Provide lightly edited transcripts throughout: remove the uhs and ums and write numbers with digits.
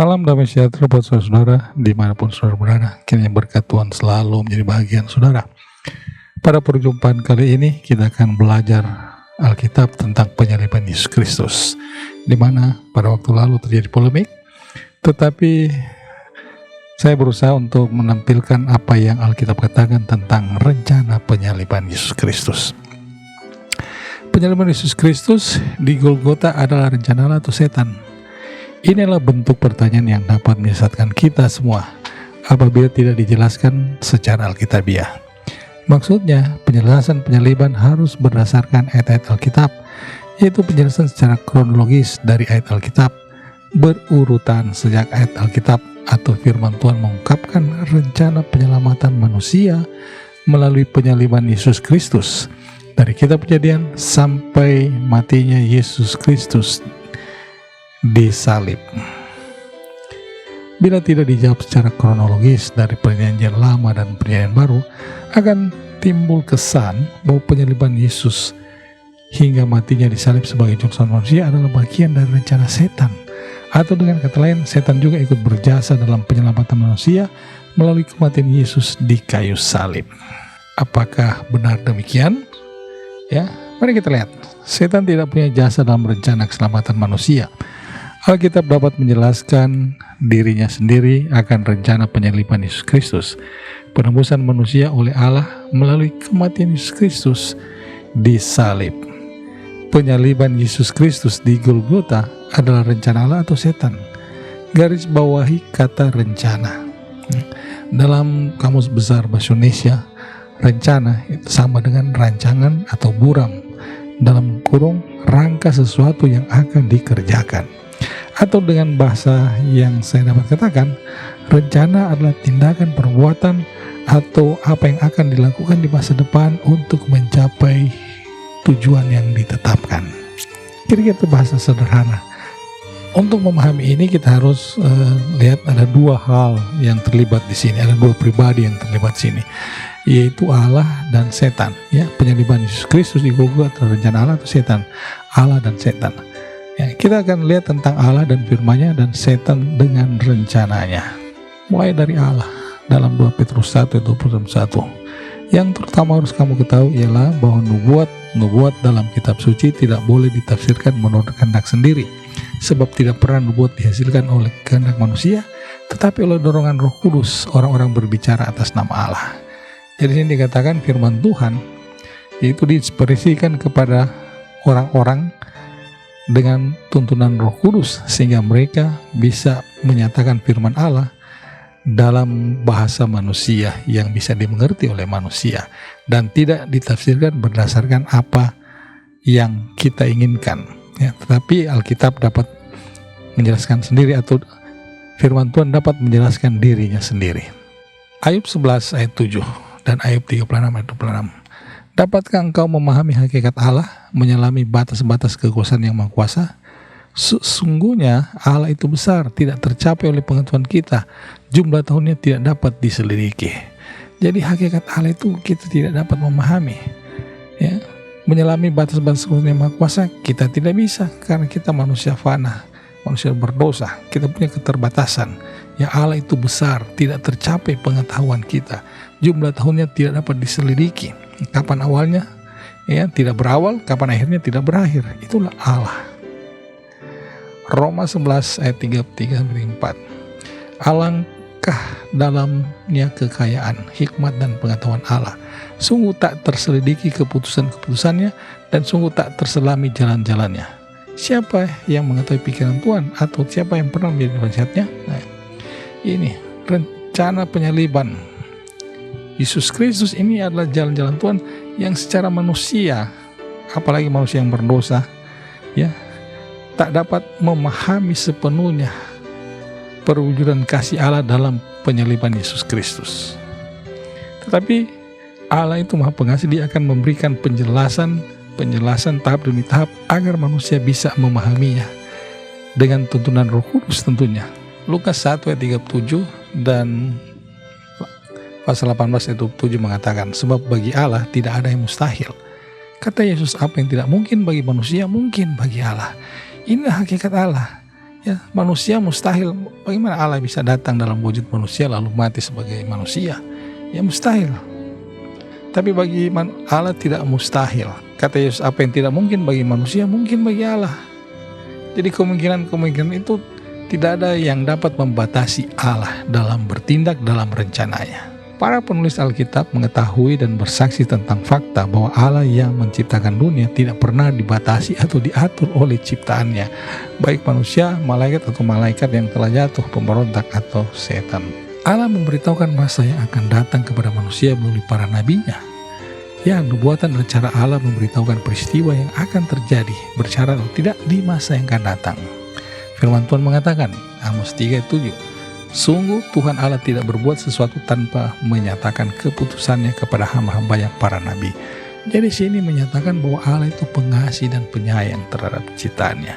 Salam damai sejahtera buat saudara-saudara dimanapun saudara berada. Kiranya berkat Tuhan selalu menjadi bagian saudara. Pada perjumpaan kali ini kita akan belajar Alkitab tentang penyaliban Yesus Kristus, di mana pada waktu lalu terjadi polemik, tetapi saya berusaha untuk menampilkan apa yang Alkitab katakan tentang rencana penyaliban Yesus Kristus. Penyaliban Yesus Kristus di Golgota adalah rencana Allah atau setan? Inilah bentuk pertanyaan yang dapat menyesatkan kita semua apabila tidak dijelaskan secara alkitabiah. Maksudnya, penjelasan penyaliban harus berdasarkan ayat-ayat Alkitab, yaitu penjelasan secara kronologis dari ayat Alkitab, berurutan sejak ayat Alkitab atau firman Tuhan mengungkapkan rencana penyelamatan manusia melalui penyaliban Yesus Kristus dari kitab Kejadian sampai matinya Yesus Kristus disalib. Bila tidak dijawab secara kronologis dari perjanjian lama dan perjanjian baru, akan timbul kesan bahwa penyaliban Yesus hingga matinya disalib sebagai juru selamat manusia adalah bagian dari rencana setan, atau dengan kata lain, setan juga ikut berjasa dalam penyelamatan manusia melalui kematian Yesus di kayu salib. Apakah benar demikian? Ya, mari kita lihat. Setan tidak punya jasa dalam rencana keselamatan manusia. Alkitab dapat menjelaskan dirinya sendiri akan rencana penyaliban Yesus Kristus, penebusan manusia oleh Allah melalui kematian Yesus Kristus di salib. Penyaliban Yesus Kristus di Golgota adalah rencana Allah atau setan? Garis bawahi kata rencana. Dalam Kamus Besar Bahasa Indonesia, rencana itu sama dengan rancangan atau buram, dalam kurung rangka sesuatu yang akan dikerjakan. Atau dengan bahasa yang saya dapat katakan, rencana adalah tindakan perbuatan atau apa yang akan dilakukan di masa depan untuk mencapai tujuan yang ditetapkan. Kira-kira itu bahasa sederhana. Untuk memahami ini kita harus lihat ada dua hal yang terlibat di sini, ada dua pribadi yang terlibat di sini, yaitu Allah dan setan. Ya, penyaliban Yesus Kristus di Golgota rencana Allah atau setan? Allah dan setan. Ya, kita akan lihat tentang Allah dan firman-Nya dan setan dengan rencananya. Mulai dari Allah dalam 2 Petrus 1:21. Yang terutama harus kamu ketahui ialah bahwa nubuat dalam kitab suci tidak boleh ditafsirkan menurut kehendak sendiri, sebab tidak pernah nubuat dihasilkan oleh kehendak manusia, tetapi oleh dorongan Roh Kudus orang-orang berbicara atas nama Allah. Jadi ini dikatakan firman Tuhan yaitu diinspirasikan kepada orang-orang dengan tuntunan Roh Kudus sehingga mereka bisa menyatakan firman Allah dalam bahasa manusia yang bisa dimengerti oleh manusia dan tidak ditafsirkan berdasarkan apa yang kita inginkan. Ya, tetapi Alkitab dapat menjelaskan sendiri atau firman Tuhan dapat menjelaskan dirinya sendiri. Ayub 11 ayat 7 dan Ayub 36 ayat 26. Dapatkah engkau memahami hakikat Allah, menyelami batas-batas kekuasaan yang Maha Kuasa? Sesungguhnya Allah itu besar, tidak tercapai oleh pengetahuan kita. Jumlah tahunnya tidak dapat diselidiki. Jadi hakikat Allah itu kita tidak dapat memahami. Ya, menyelami batas-batas kekuasaan yang Maha Kuasa kita tidak bisa karena kita manusia fana, manusia berdosa. Kita punya keterbatasan. Ya, Allah itu besar, tidak tercapai pengetahuan kita. Jumlah tahunnya tidak dapat diselidiki. Kapan awalnya? Ya, tidak berawal, kapan akhirnya tidak berakhir. Itulah Allah. Roma 11 ayat 33-34. Alangkah dalamnya kekayaan, hikmat dan pengetahuan Allah. Sungguh tak terselidiki keputusan-keputusannya dan sungguh tak terselami jalan-jalannya. Siapa yang mengetahui pikiran Tuhan atau siapa yang pernah menjadi penasihatnya? Nah, ini rencana penyaliban Yesus Kristus ini adalah jalan-jalan Tuhan yang secara manusia, apalagi manusia yang berdosa, ya, tak dapat memahami sepenuhnya perwujudan kasih Allah dalam penyaliban Yesus Kristus. Tetapi Allah itu Maha Pengasih, Dia akan memberikan penjelasan tahap demi tahap agar manusia bisa memahaminya dengan tuntunan Roh Kudus tentunya. Lukas 1 ayat 37 dan pasal 18 ayat 27 mengatakan, sebab bagi Allah tidak ada yang mustahil. Kata Yesus, apa yang tidak mungkin bagi manusia, mungkin bagi Allah. Inilah hakikat Allah. Ya, manusia mustahil. Bagaimana Allah bisa datang dalam wujud manusia lalu mati sebagai manusia? Ya mustahil. Tapi bagi Allah tidak mustahil. Kata Yesus, apa yang tidak mungkin bagi manusia mungkin bagi Allah. Jadi kemungkinan itu tidak ada yang dapat membatasi Allah dalam bertindak dalam rencananya. Para penulis Alkitab mengetahui dan bersaksi tentang fakta bahwa Allah yang menciptakan dunia tidak pernah dibatasi atau diatur oleh ciptaannya, baik manusia, malaikat atau malaikat yang telah jatuh, pemberontak atau setan. Allah memberitahukan masa yang akan datang kepada manusia melalui para nabinya. Ya, nubuatan adalah cara Allah memberitahukan peristiwa yang akan terjadi, bersyarat atau tidak di masa yang akan datang. Firman Tuhan mengatakan, Amos 3:7, sungguh Tuhan Allah tidak berbuat sesuatu tanpa menyatakan keputusannya kepada hamba-hambanya para nabi. Jadi sini menyatakan bahwa Allah itu pengasih dan penyayang terhadap ciptaannya.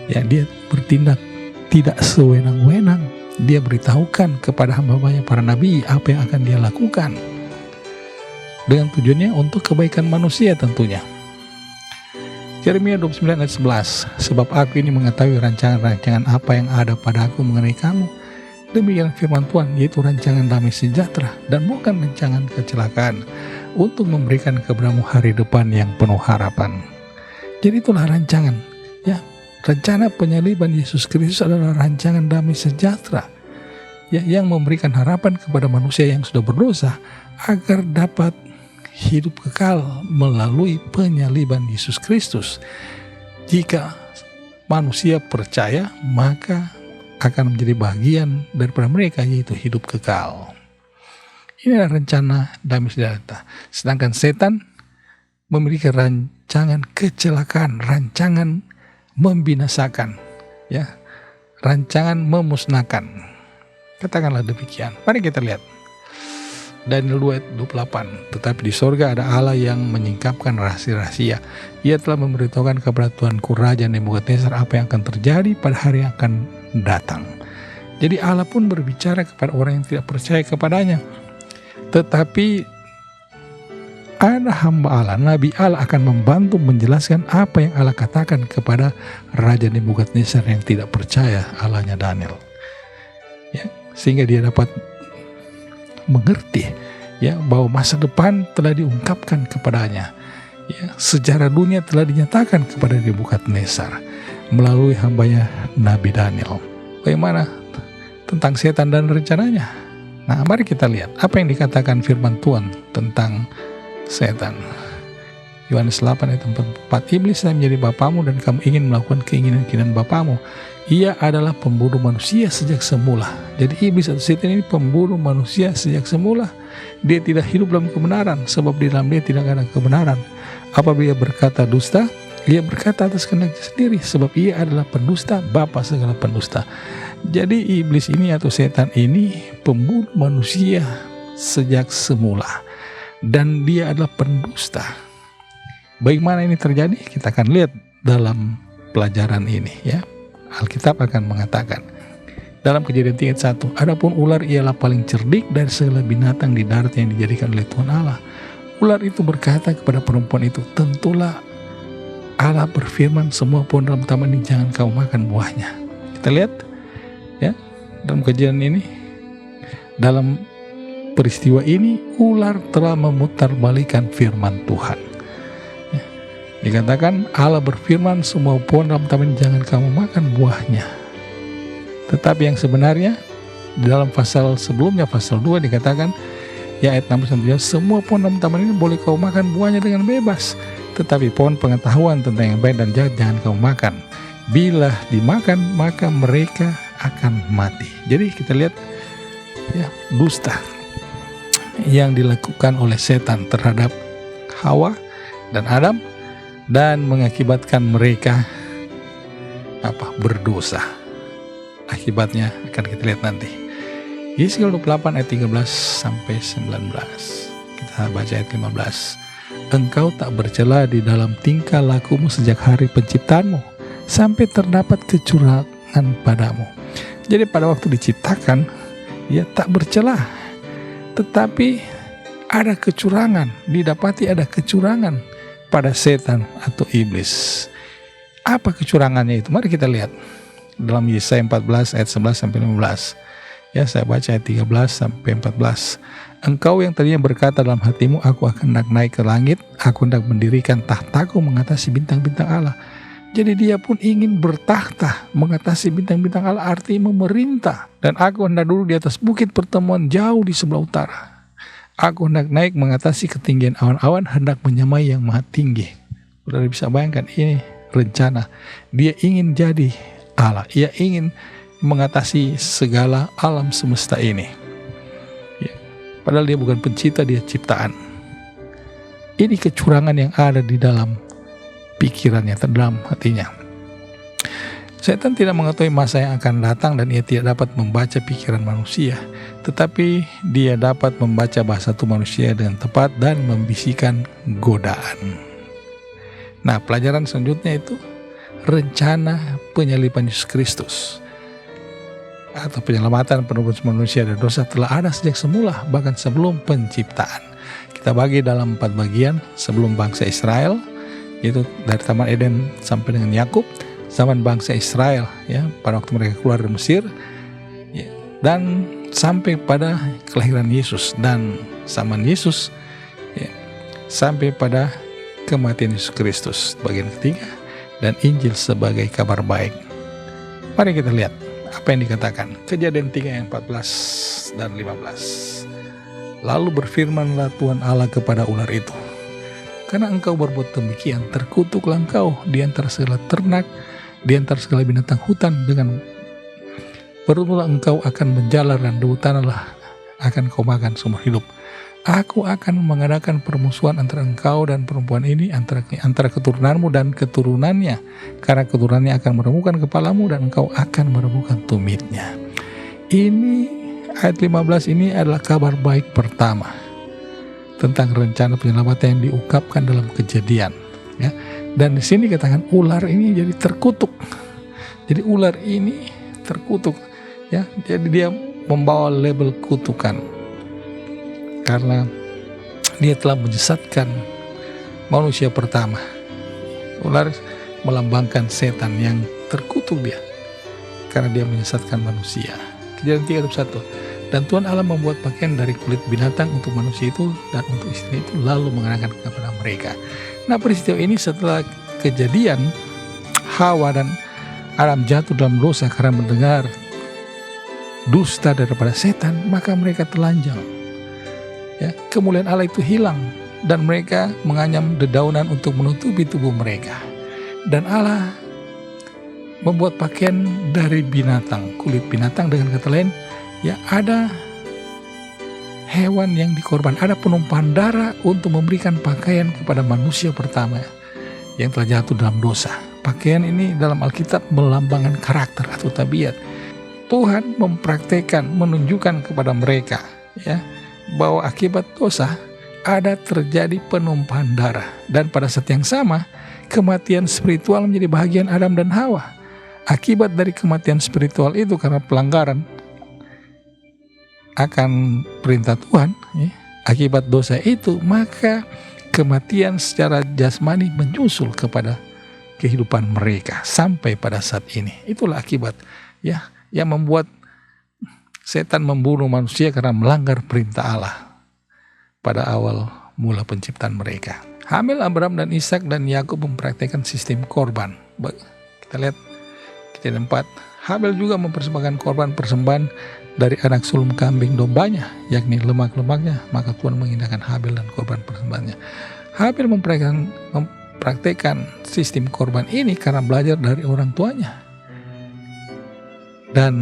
Ya, dia bertindak tidak sewenang-wenang. Dia beritahukan kepada hamba-hambanya para nabi apa yang akan dia lakukan. Dengan tujuannya untuk kebaikan manusia tentunya. Yeremia 29 ayat 11, sebab aku ini mengetahui rancangan-rancangan apa yang ada pada aku mengenai kamu. Demikian firman Tuhan, yaitu rancangan damai sejahtera dan bukan rancangan kecelakaan, untuk memberikan kepadamu hari depan yang penuh harapan. Jadi itulah rancangan. Ya, rencana penyaliban Yesus Kristus adalah rancangan damai sejahtera, ya, yang memberikan harapan kepada manusia yang sudah berdosa agar dapat hidup kekal melalui penyaliban Yesus Kristus. Jika manusia percaya, maka akan menjadi bagian daripada mereka, yaitu hidup kekal. Inilah rencana damai sejahtera. Sedangkan setan memiliki rancangan kecelakaan, rancangan membinasakan, ya, rancangan memusnahkan. Katakanlah demikian. Mari kita lihat Daniel 2:28. Tetapi di sorga ada Allah yang menyingkapkan rahasia-rahasia. Ia telah memberitahukan kepada Tuanku Raja Nebukadnezar apa yang akan terjadi pada hari yang akan datang. Jadi Allah pun berbicara kepada orang yang tidak percaya kepadanya. Tetapi ada hamba Allah, Nabi Allah akan membantu menjelaskan apa yang Allah katakan kepada Raja Nebukadnezar yang tidak percaya Allahnya Daniel. Ya, sehingga dia dapat mengerti, ya, bahwa masa depan telah diungkapkan kepadanya. Ya, sejarah dunia telah dinyatakan kepada Nebukadnezar melalui hambanya Nabi Daniel. Bagaimana tentang setan dan rencananya? Nah, mari kita lihat apa yang dikatakan firman Tuhan tentang setan. Yohanes 8 ayat 4, iblis telah menjadi bapamu dan kamu ingin melakukan keinginan-keinginan bapamu. Ia adalah pembunuh manusia sejak semula. Jadi iblis atau setan ini pembunuh manusia sejak semula. Dia tidak hidup dalam kebenaran, sebab di dalam dia tidak ada kebenaran. Apabila ia berkata dusta, ia berkata atas kehendaknya sendiri, sebab ia adalah pendusta, bapa segala pendusta. Jadi iblis ini atau setan ini pembunuh manusia sejak semula, dan dia adalah pendusta. Bagaimana ini terjadi? Kita akan lihat dalam pelajaran ini, ya. Alkitab akan mengatakan dalam Kejadian 3:1, adapun ular ialah paling cerdik dari segala binatang di darat yang dijadikan oleh Tuhan Allah. Ular itu berkata kepada perempuan itu, tentulah Allah berfirman, semua pohon dalam taman ini jangan kau makan buahnya. Kita lihat, ya, dalam kejadian ini, dalam peristiwa ini, ular telah memutarbalikkan firman Tuhan. Dikatakan Allah berfirman, semua pohon dalam taman ini jangan kamu makan buahnya. Tetapi yang sebenarnya di dalam pasal sebelumnya, pasal 2 dikatakan, ya, ayat 6-9, semua pohon dalam taman ini boleh kau makan buahnya dengan bebas, tetapi pohon pengetahuan tentang yang baik dan jahat jangan kau makan. Bila dimakan maka mereka akan mati. Jadi kita lihat, ya, dusta yang dilakukan oleh setan terhadap Hawa dan Adam, dan mengakibatkan mereka berdosa. Akibatnya akan kita lihat nanti. Yeskiel 28 ayat 13-19. Kita baca ayat 15. Engkau tak bercela di dalam tingkah lakumu sejak hari penciptaanmu, sampai terdapat kecurangan padamu. Jadi pada waktu diciptakan, ia tak bercela, tetapi ada kecurangan, didapati ada kecurangan pada setan atau iblis. Apa kecurangannya itu? Mari kita lihat. dalam Yesaya 14 ayat 11 sampai 15. Ya, saya baca ayat 13 sampai 14. Engkau yang tadinya berkata dalam hatimu, aku akan naik ke langit, aku hendak mendirikan tahtaku mengatasi bintang-bintang Allah. Jadi dia pun ingin bertahta mengatasi bintang-bintang Allah, artinya memerintah. Dan aku hendak duduk di atas bukit pertemuan jauh di sebelah utara. Aku hendak naik mengatasi ketinggian awan-awan, hendak menyamai yang maha tinggi. Sudah bisa bayangkan, ini rencana. Dia ingin jadi Allah. Ia ingin mengatasi segala alam semesta ini. Ya. Padahal dia bukan pencipta, dia ciptaan. Ini kecurangan yang ada di dalam pikirannya, dalam hatinya. Setan tidak mengetahui masa yang akan datang dan ia tidak dapat membaca pikiran manusia, tetapi dia dapat membaca bahasa tubuh manusia dengan tepat dan membisikkan godaan. Nah, pelajaran selanjutnya itu rencana penyaliban Yesus Kristus atau penyelamatan penebus manusia dari dosa telah ada sejak semula, bahkan sebelum penciptaan. Kita bagi dalam 4 bagian. Sebelum bangsa Israel, itu dari Taman Eden sampai dengan Yakub, zaman bangsa Israel, ya, pada waktu mereka keluar dari Mesir, ya, dan sampai pada kelahiran Yesus, dan zaman Yesus, ya, sampai pada kematian Yesus Kristus, bagian ketiga, dan Injil sebagai kabar baik. Mari kita lihat apa yang dikatakan. Kejadian 3 ayat 14 dan 15. Lalu berfirmanlah Tuhan Allah kepada ular itu, karena engkau berbuat demikian, terkutuklah engkau di antara segala ternak, di antara segala binatang hutan, dengan perutlah engkau akan menjalar dan debu tanahlah akan kau makan seumur hidup. Aku akan mengadakan permusuhan antara engkau dan perempuan ini, antara keturunanmu dan keturunannya, karena keturunannya akan meremukkan kepalamu dan engkau akan meremukkan tumitnya. Ini ayat 15 ini adalah kabar baik pertama tentang rencana penyelamatan yang diungkapkan dalam Kejadian, ya. Dan di sini katakan ular ini jadi terkutuk. Jadi ular ini terkutuk, ya. Jadi dia membawa label kutukan karena dia telah menyesatkan manusia pertama. Ular melambangkan setan yang terkutuk dia karena dia menyesatkan manusia. Kejadian 3:1. Dan Tuhan Allah membuat pakaian dari kulit binatang untuk manusia itu dan untuk istri itu, lalu mengenakan kepada mereka. Nah, peristiwa ini setelah kejadian Hawa dan Adam jatuh dalam dosa karena mendengar dusta daripada setan, maka mereka telanjang. Ya, kemuliaan Allah itu hilang dan mereka menganyam dedaunan untuk menutupi tubuh mereka. Dan Allah membuat pakaian dari binatang, kulit binatang, dengan kata lain, ya, ada hewan yang dikorban, ada penumpahan darah untuk memberikan pakaian kepada manusia pertama yang telah jatuh dalam dosa. Pakaian ini dalam Alkitab melambangkan karakter atau tabiat. Tuhan mempraktekkan, menunjukkan kepada mereka, ya, bahwa akibat dosa ada terjadi penumpahan darah, dan pada saat yang sama kematian spiritual menjadi bahagian Adam dan Hawa. Akibat dari kematian spiritual itu karena pelanggaran akan perintah Tuhan, ya, akibat dosa itu, maka kematian secara jasmani menyusul kepada kehidupan mereka sampai pada saat ini. Itulah akibat, ya, yang membuat setan membunuh manusia karena melanggar perintah Allah pada awal mula penciptaan mereka. Hamil Abraham dan Ishak dan Yakub mempraktikkan sistem korban. Kita lihat Kejadian 4. Habel juga mempersembahkan korban persembahan dari anak sulung kambing dombanya, yakni lemak-lemaknya, maka Tuhan mengindahkan Habel dan korban persembahannya. Habel mempraktekkan sistem korban ini karena belajar dari orang tuanya. Dan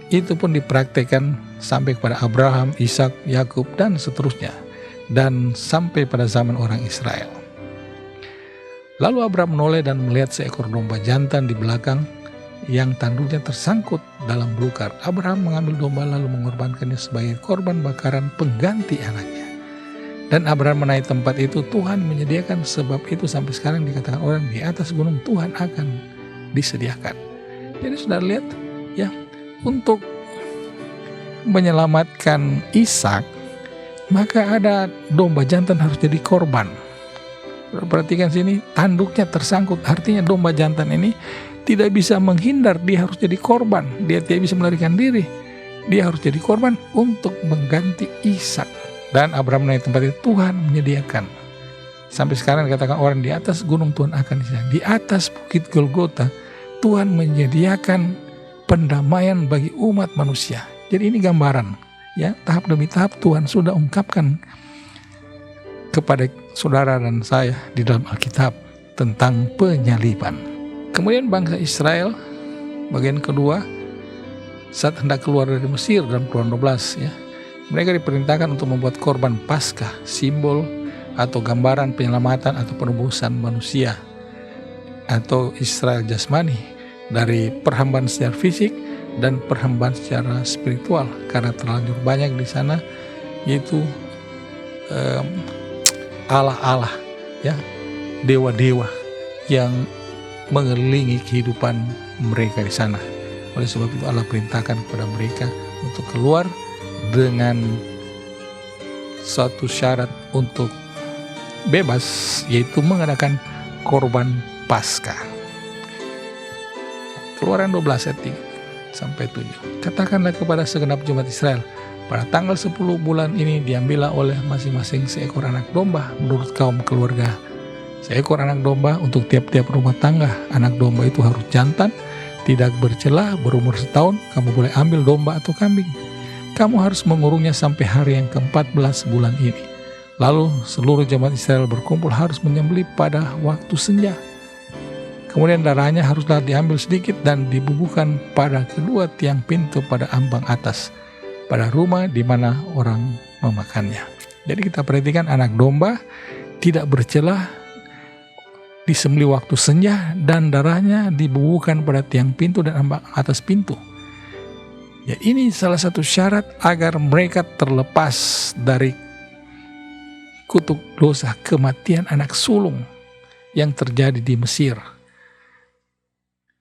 itu pun dipraktekkan sampai kepada Abraham, Ishak, Yakub, dan seterusnya, dan sampai pada zaman orang Israel. Lalu Abraham menoleh dan melihat seekor domba jantan di belakang yang tanduknya tersangkut dalam belukar. Abraham mengambil domba lalu mengorbankannya sebagai korban bakaran pengganti anaknya. Dan Abraham menaik tempat itu. Tuhan menyediakan, sebab itu sampai sekarang dikatakan orang di atas gunung Tuhan akan disediakan. Jadi sudah lihat, ya, untuk menyelamatkan Ishak, maka ada domba jantan harus jadi korban. Perhatikan sini, tanduknya tersangkut. Artinya domba jantan ini tidak bisa menghindar, dia harus jadi korban. Dia tidak bisa melarikan diri. Dia harus jadi korban untuk mengganti Ishak. Dan Abraham naik tempat itu, Tuhan menyediakan. Sampai sekarang dikatakan orang di atas gunung Tuhan akan disediakan. Di atas bukit Golgota, Tuhan menyediakan pendamaian bagi umat manusia. Jadi ini gambaran, ya, tahap demi tahap Tuhan sudah ungkapkan kepada saudara dan saya di dalam Alkitab tentang penyaliban. Kemudian bangsa Israel bagian kedua saat hendak keluar dari Mesir dalam Keluaran 12, ya, mereka diperintahkan untuk membuat korban Paskah, simbol atau gambaran penyelamatan atau penebusan manusia atau Israel jasmani dari perhambaan secara fisik dan perhambaan secara spiritual, karena terlanjur banyak di sana yaitu Allah-Allah, ya, dewa-dewa yang mengelilingi kehidupan mereka di sana. Oleh sebab itu Allah perintahkan kepada mereka untuk keluar dengan suatu syarat untuk bebas, yaitu mengadakan korban Paskah. Keluaran 12 ayat 3 sampai 7. Katakanlah kepada segenap jemaat Israel, pada tanggal 10 bulan ini diambillah oleh masing-masing seekor anak domba menurut kaum keluarga. Seekor anak domba untuk tiap-tiap rumah tangga. Anak domba itu harus jantan, tidak bercela, berumur setahun. Kamu boleh ambil domba atau kambing. Kamu harus mengurungnya sampai hari yang ke-14 bulan ini. Lalu seluruh jemaat Israel berkumpul harus menyembelih pada waktu senja. Kemudian darahnya haruslah diambil sedikit dan dibubuhkan pada kedua tiang pintu pada ambang atas, pada rumah di mana orang memakannya. Jadi kita perhatikan anak domba tidak bercela, disembelih waktu senja, dan darahnya dibubuhkan pada tiang pintu dan ambang atas pintu. Ya, ini salah satu syarat agar mereka terlepas dari kutuk dosa kematian anak sulung yang terjadi di Mesir.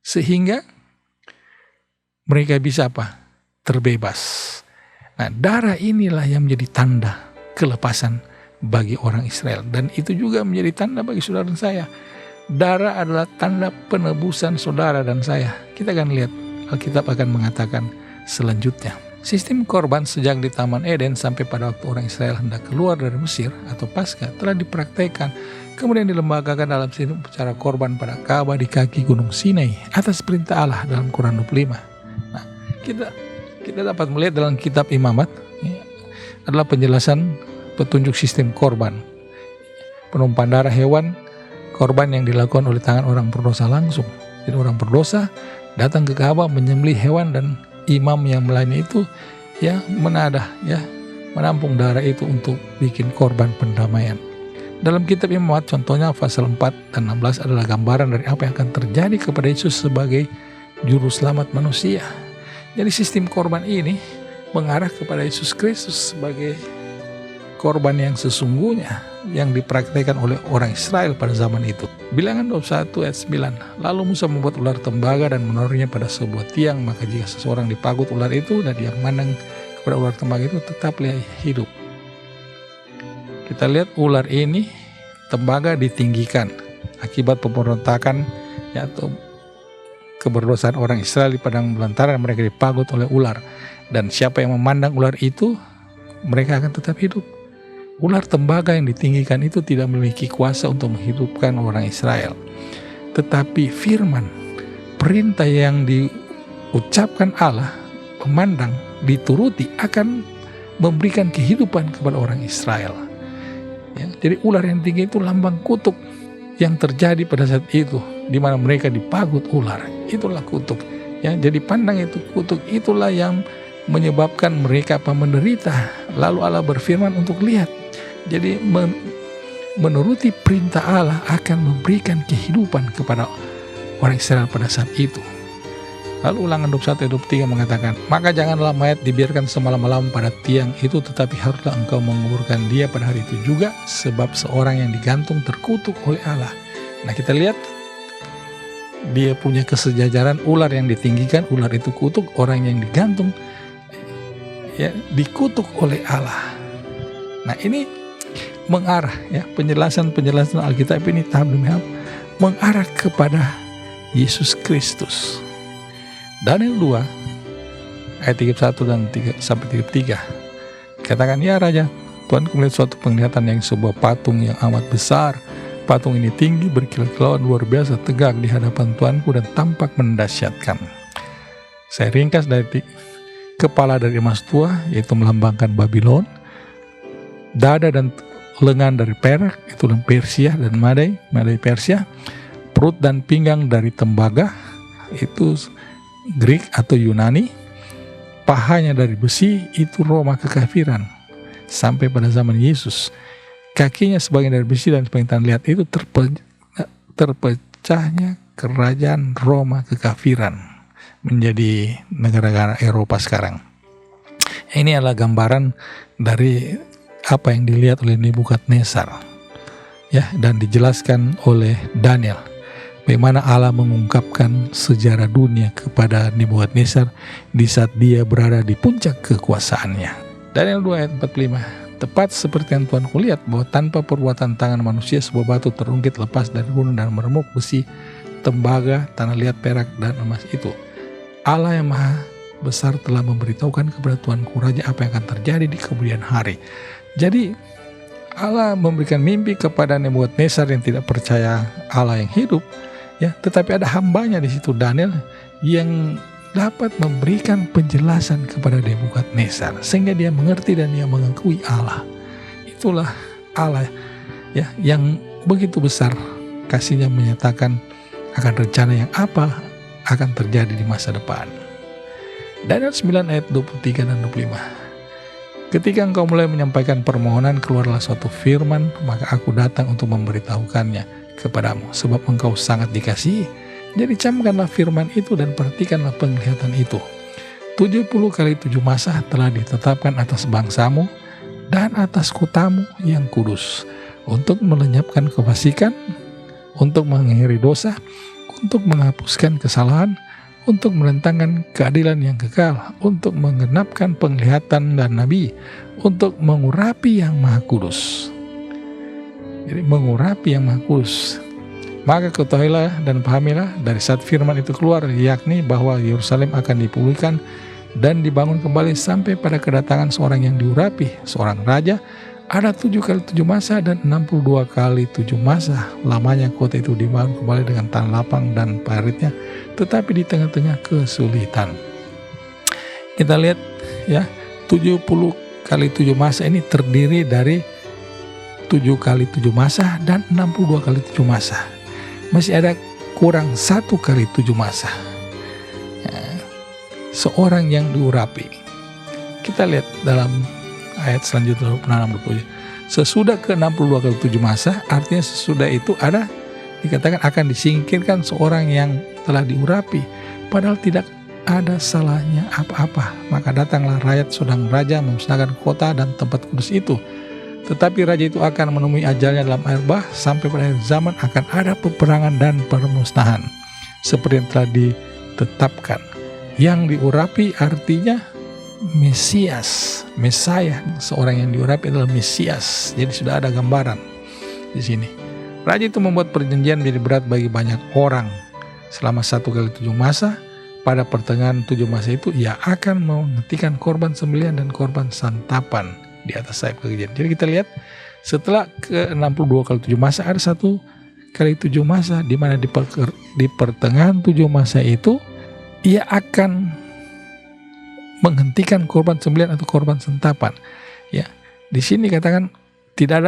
Sehingga mereka bisa apa? Terbebas. Nah, darah inilah yang menjadi tanda kelepasan bagi orang Israel. Dan itu juga menjadi tanda bagi saudara dan saya. Darah adalah tanda penebusan saudara dan saya. Kita akan lihat, Alkitab akan mengatakan selanjutnya. Sistem korban sejak di Taman Eden sampai pada waktu orang Israel hendak keluar dari Mesir atau Paskah telah dipraktekkan, kemudian dilembagakan dalam sistem upacara korban pada Ka'bah di kaki Gunung Sinai atas perintah Allah dalam Quran 25. Nah, kita dapat melihat dalam kitab Imamat, ya, adalah penjelasan petunjuk sistem korban. Penumpahan darah hewan korban yang dilakukan oleh tangan orang berdosa langsung. Jadi orang berdosa datang ke Ka'bah menyembelih hewan dan imam yang melayani itu ya menadah, ya menampung darah itu untuk bikin korban pendamaian. Dalam kitab Imamat contohnya pasal 4 dan 16 adalah gambaran dari apa yang akan terjadi kepada Yesus sebagai juru selamat manusia. Jadi sistem korban ini mengarah kepada Yesus Kristus sebagai korban yang sesungguhnya yang dipraktikkan oleh orang Israel pada zaman itu. Bilangan 21 ayat 9. Lalu Musa membuat ular tembaga dan menaruhnya pada sebuah tiang, maka jika seseorang dipagut ular itu dan dia memandang kepada ular tembaga itu, tetaplah hidup. Kita lihat ular ini, tembaga ditinggikan akibat pemberontakan, ya, atau keberdosaan orang Israel di padang belantara. Mereka dipagut oleh ular, dan siapa yang memandang ular itu, mereka akan tetap hidup. Ular tembaga yang ditinggikan itu tidak memiliki kuasa untuk menghidupkan orang Israel. Tetapi firman, perintah yang diucapkan Allah, memandang, dituruti, akan memberikan kehidupan kepada orang Israel. Ya, jadi ular yang tinggi itu lambang kutuk yang terjadi pada saat itu, di mana mereka dipagut ular. Itulah kutuk. Ya, jadi pandang itu kutuk, itulah yang menyebabkan mereka menderita. Lalu Allah berfirman untuk lihat. Jadi menuruti perintah Allah akan memberikan kehidupan kepada orang Israel pada saat itu. Lalu Ulangan 21 ayat 23 mengatakan, maka janganlah mayat dibiarkan semalam-malam pada tiang itu, tetapi haruslah engkau menguburkan dia pada hari itu juga, sebab seorang yang digantung terkutuk oleh Allah. Nah, kita lihat dia punya kesejajaran. Ular yang ditinggikan, ular itu kutuk. Orang yang digantung, ya, dikutuk oleh Allah. Nah, ini mengarah, ya, penjelasan Alkitab ini tahap demi tahap mengarah kepada Yesus Kristus. Daniel 2 ayat 31 dan 3 katakan, "Ya Raja, Tuanku melihat suatu penglihatan yang sebuah patung yang amat besar. Patung ini tinggi, berkilau-kilauan, luar biasa tegak di hadapan Tuanku dan tampak mendahsyatkan." Saya ringkas dari kepala dari emas tua, yaitu melambangkan Babylon, dada dan lengan dari perak, itu Persia dan Madai Persia, perut dan pinggang dari tembaga, itu Greek atau Yunani, pahanya dari besi, itu Roma kekafiran. Sampai pada zaman Yesus, kakinya sebagian dari besi dan sebagian tanah liat, itu terpecahnya kerajaan Roma kekafiran menjadi negara-negara Eropa sekarang. Ini adalah gambaran dari apa yang dilihat oleh Nebukadnezar, ya, dan dijelaskan oleh Daniel, bagaimana Allah mengungkapkan sejarah dunia kepada Nebukadnezar di saat dia berada di puncak kekuasaannya. Daniel 2 ayat 45, "Tepat seperti yang Tuhan kulihat bahwa tanpa perbuatan tangan manusia sebuah batu terungkit lepas dari gunung dan meremuk besi, tembaga, tanah liat, perak, dan emas itu. Allah yang maha besar telah memberitahukan kepada Tuanku Raja apa yang akan terjadi di kemudian hari." Jadi Allah memberikan mimpi kepada Nebukadnezar yang tidak percaya Allah yang hidup, ya, tetapi ada hambanya di situ, Daniel, yang dapat memberikan penjelasan kepada Nebukadnezar sehingga dia mengerti dan dia mengakui Allah. Itulah Allah, ya, yang begitu besar kasihnya menyatakan akan rencana yang apa akan terjadi di masa depan. Daniel 9 ayat 23 dan 25. "Ketika engkau mulai menyampaikan permohonan, keluarlah suatu firman, maka aku datang untuk memberitahukannya kepadamu, sebab engkau sangat dikasihi. Jadi camkanlah firman itu dan perhatikanlah penglihatan itu. 70 kali 7 masa telah ditetapkan atas bangsamu dan atas kotamu yang kudus, untuk melenyapkan kefasikan, untuk mengakhiri dosa, untuk menghapuskan kesalahan, untuk merentangkan keadilan yang kekal, untuk menggenapkan penglihatan dan nabi, untuk mengurapi yang maha kudus." Jadi mengurapi yang maha kudus. "Maka ketahuilah dan pahamilah dari saat firman itu keluar, yakni bahwa Yerusalem akan dipulihkan dan dibangun kembali sampai pada kedatangan seorang yang diurapi, seorang raja. Ada 7 kali 7 masa dan 62 kali 7 masa. Lamanya kota itu dibangun kembali dengan tanah lapang dan paritnya, tetapi di tengah-tengah kesulitan." Kita lihat, ya, 70 kali 7 masa ini terdiri dari 7 kali 7 masa dan 62 kali 7 masa. Masih ada kurang 1 kali 7 masa, ya, seorang yang diurapi. Kita lihat dalam ayat selanjutnya 26-27. Sesudah ke 62 kali 7 masa, artinya sesudah itu ada dikatakan akan disingkirkan seorang yang telah diurapi, padahal tidak ada salahnya apa-apa. Maka datanglah rakyat sedang raja memusnahkan kota dan tempat kudus itu. Tetapi raja itu akan menemui ajalnya dalam air bah, sampai pada akhir zaman akan ada peperangan dan permusnahan, seperti yang telah ditetapkan. Yang diurapi artinya Mesias, Mesaya, seorang yang diurapi adalah Mesias. Jadi sudah ada gambaran di sini. Raja itu membuat perjanjian menjadi berat bagi banyak orang selama 1 kali 7 masa. Pada pertengahan 7 masa itu ia akan menghentikan korban sembelihan dan korban santapan di atas sayap kekejian. Jadi kita lihat setelah ke 62 kali 7 masa ada 1 kali 7 masa, di mana di pertengahan 7 masa itu ia akan menghentikan korban sembelihan atau korban santapan. Ya, di sini katakan tidak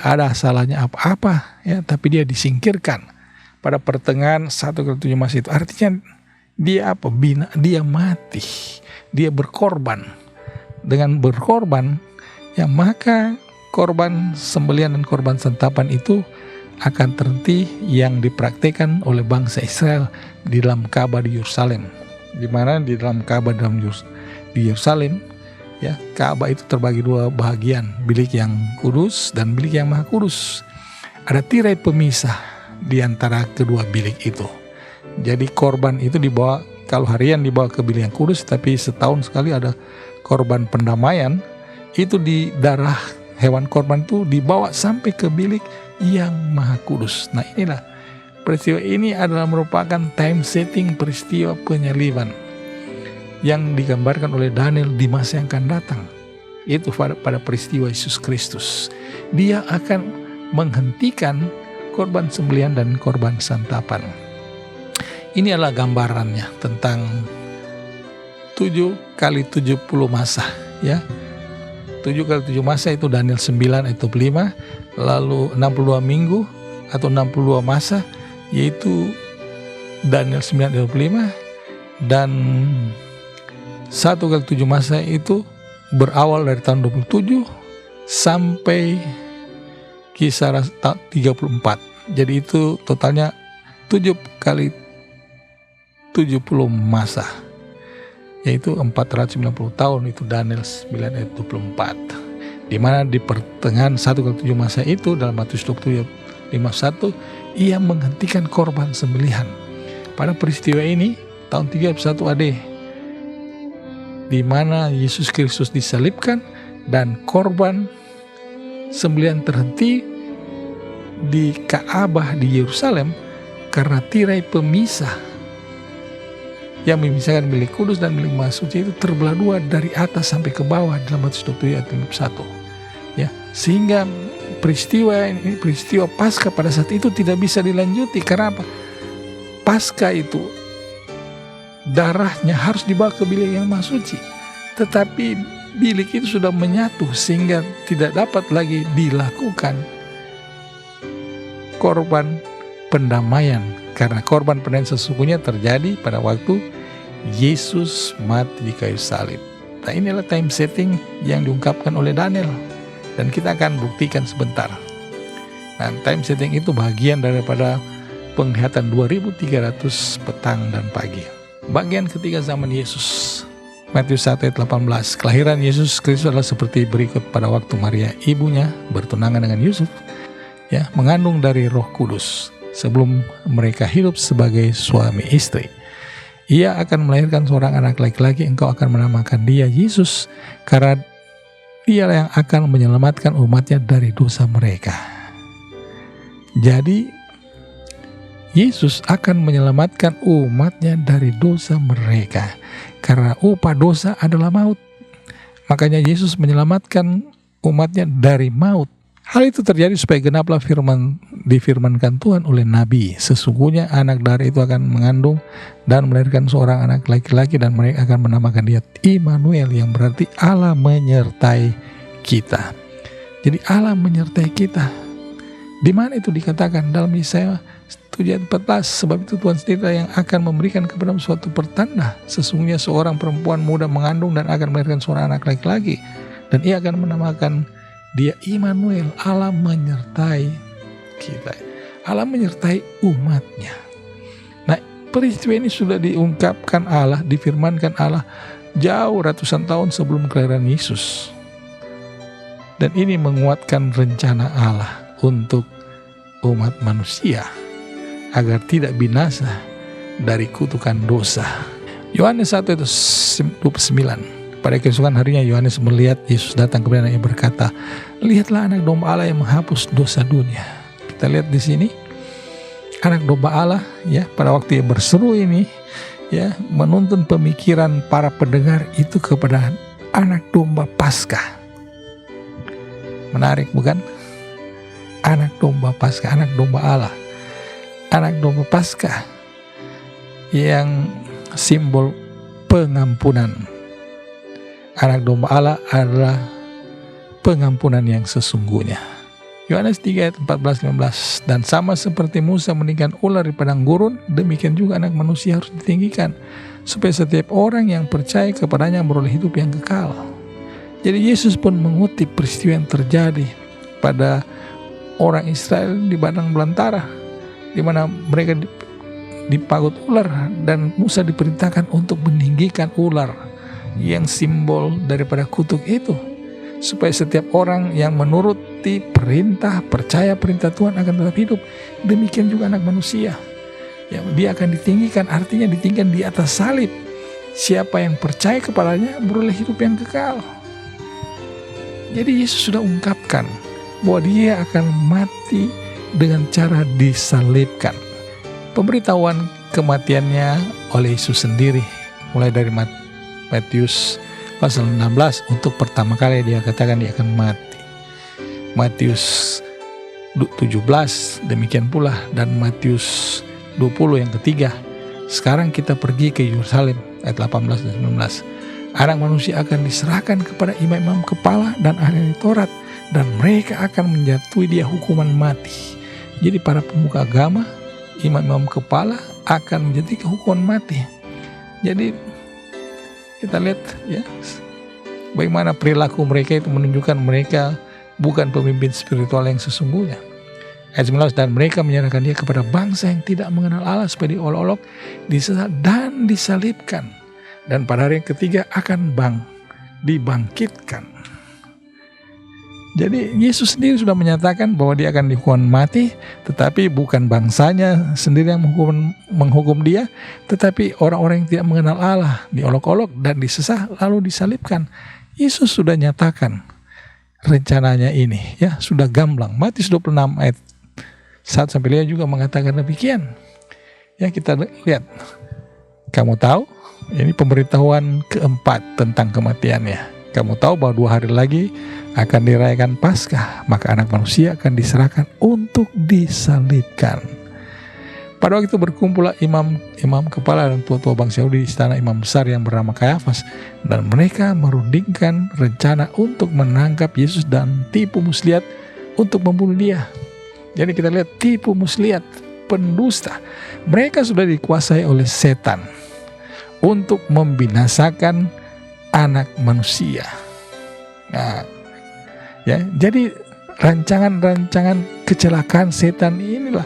ada salahnya apa-apa, ya, tapi dia disingkirkan pada pertengahan 1 kali 7 masa itu. Artinya dia apa? Dia mati, dia berkorban. Dengan berkorban, ya, maka korban sembelihan dan korban santapan itu akan terhenti yang dipraktikkan oleh bangsa Israel di dalam Ka'bah di Yerusalem. Di mana di dalam Ka'bah di Yerusalem, ya, Ka'bah itu terbagi 2 bagian, bilik yang kudus dan bilik yang maha kudus. Ada tirai pemisah di antara kedua bilik itu. Jadi korban itu dibawa, kalau harian dibawa ke bilik yang kudus, tapi setahun sekali ada korban pendamaian, itu di darah hewan korban itu dibawa sampai ke bilik yang maha kudus. Nah inilah peristiwa ini adalah merupakan time setting peristiwa penyaliban yang digambarkan oleh Daniel di masa yang akan datang. Itu pada peristiwa Yesus Kristus. Dia akan menghentikan korban sembelihan dan korban santapan. Ini adalah gambarannya tentang 7 kali 70 masa, ya. 7 kali 7 masa itu Daniel 9 ayat 25, lalu 62 minggu atau 62 masa yaitu Daniel 9 ayat 25, dan 1 kali 7 masa itu berawal dari tahun 27 sampai Kisah 34. Jadi itu totalnya 7 kali 70 masa, yaitu 490 tahun. Itu Daniel 9 ayat 24. Di mana di pertengahan 1 kali 7 masa itu dalam Matius 27:51 ia menghentikan korban sembelihan. Pada peristiwa ini tahun 31 AD, di mana Yesus Kristus disalibkan dan korban sembelihan terhenti di Ka'bah di Yerusalem karena tirai pemisah yang memisahkan milik kudus dan milik maha suci itu terbelah dua dari atas sampai ke bawah dalam Matius 27 ayat 51. Ya, sehingga peristiwa Paskah pada saat itu tidak bisa dilanjuti. Karena apa? Paskah itu darahnya harus dibawa ke bilik yang maha suci, tetapi bilik itu sudah menyatu sehingga tidak dapat lagi dilakukan korban pendamaian, karena korban pendamaian sesungguhnya terjadi pada waktu Yesus mati di kayu salib. Nah inilah time setting yang diungkapkan oleh Daniel dan kita akan buktikan sebentar. Nah time setting itu bagian daripada penglihatan 2300 petang dan pagi. Bagian ketiga zaman Yesus, Matius 1 ayat 18. Kelahiran Yesus Kristus adalah seperti berikut. Pada waktu Maria ibunya bertunangan dengan Yusuf, ya, mengandung dari Roh Kudus, sebelum mereka hidup sebagai suami istri, ia akan melahirkan seorang anak laki-laki. Engkau akan menamakan dia Yesus, karena dialah yang akan menyelamatkan umatnya dari dosa mereka. Jadi Yesus akan menyelamatkan umatnya dari dosa mereka, karena upah dosa adalah maut. Makanya Yesus menyelamatkan umatnya dari maut. Hal itu terjadi supaya genaplah difirmankan Tuhan oleh Nabi. Sesungguhnya anak dari itu akan mengandung dan melahirkan seorang anak laki-laki, dan mereka akan menamakan dia Immanuel, yang berarti Allah menyertai kita. Jadi Allah menyertai kita. Di mana itu dikatakan? Dalam Yesaya 7:14, sebab itu Tuhan sendiri yang akan memberikan kepadamu suatu pertanda. Sesungguhnya seorang perempuan muda mengandung dan akan melahirkan seorang anak laki-laki, dan ia akan menamakan dia Immanuel, Allah menyertai kita. Allah menyertai umatnya. Nah, peristiwa ini sudah diungkapkan Allah, difirmankan Allah jauh ratusan tahun sebelum kelahiran Yesus. Dan ini menguatkan rencana Allah untuk umat manusia agar tidak binasa dari kutukan dosa. Yohanes 1 ayat 29. Pada keesokan harinya Yohanes melihat Yesus datang kepadanya, berkata, lihatlah anak domba Allah yang menghapus dosa dunia. Kita lihat di sini anak domba Allah, ya, pada waktu ia berseru ini, ya, menuntun pemikiran para pendengar itu kepada anak domba Paskah. Menarik bukan? Anak domba Paskah, anak domba Allah, anak domba Paskah yang simbol pengampunan. Anak domba Allah adalah pengampunan yang sesungguhnya. Yohanes 3 ayat 14-15. Dan sama seperti Musa meninggikan ular di padang gurun, demikian juga anak manusia harus ditinggikan, supaya setiap orang yang percaya kepadanya beroleh hidup yang kekal. Jadi Yesus pun mengutip peristiwa yang terjadi pada orang Israel di padang belantara, di mana mereka dipagut ular, dan Musa diperintahkan untuk meninggikan ular yang simbol daripada kutuk itu, supaya setiap orang yang menuruti perintah, percaya perintah Tuhan akan tetap hidup. Demikian juga anak manusia, ya, dia akan ditinggikan, artinya ditinggikan di atas salib. Siapa yang percaya kepadanya beroleh hidup yang kekal. Jadi Yesus sudah ungkapkan bahwa dia akan mati dengan cara disalibkan. Pemberitahuan kematiannya oleh Yesus sendiri, mulai dari Matius pasal 16, untuk pertama kali dia katakan dia akan mati. Matius 17 demikian pula, dan Matius 20 yang ketiga, sekarang kita pergi ke Yerusalem, ayat 18 dan 19. Anak manusia akan diserahkan kepada imam-imam kepala dan ahli Taurat, dan mereka akan menjatuhi dia hukuman mati. Jadi para pemuka agama, imam-imam kepala akan menjadi hukuman mati. Jadi kita lihat ya, bagaimana perilaku mereka itu menunjukkan mereka bukan pemimpin spiritual yang sesungguhnya. Ayat 19, dan mereka menyerahkan dia kepada bangsa yang tidak mengenal Allah supaya diolok-olok, disesat dan disalibkan. Dan pada hari yang ketiga akan dibangkitkan. Jadi Yesus sendiri sudah menyatakan bahwa dia akan dihukum mati, tetapi bukan bangsanya sendiri yang menghukum dia, tetapi orang-orang yang tidak mengenal Allah diolok-olok dan disesah lalu disalibkan. Yesus sudah nyatakan rencananya ini, ya sudah gamblang. Matius 26 ayat 1-5 juga mengatakan demikian. Ya, kita lihat. Kamu tahu, ini pemberitahuan keempat tentang kematiannya. Kamu tahu bahwa 2 hari lagi akan dirayakan Paskah, maka anak manusia akan diserahkan untuk disalibkan. Pada waktu itu berkumpullah imam kepala dan tua-tua bangsa Yahudi di istana imam besar yang bernama Kayafas, dan mereka merundingkan rencana untuk menangkap Yesus dan tipu muslihat untuk membunuh dia. Jadi kita lihat tipu muslihat, pendusta. Mereka sudah dikuasai oleh setan untuk membinasakan anak manusia. Nah, ya, jadi rancangan-rancangan kecelakaan setan inilah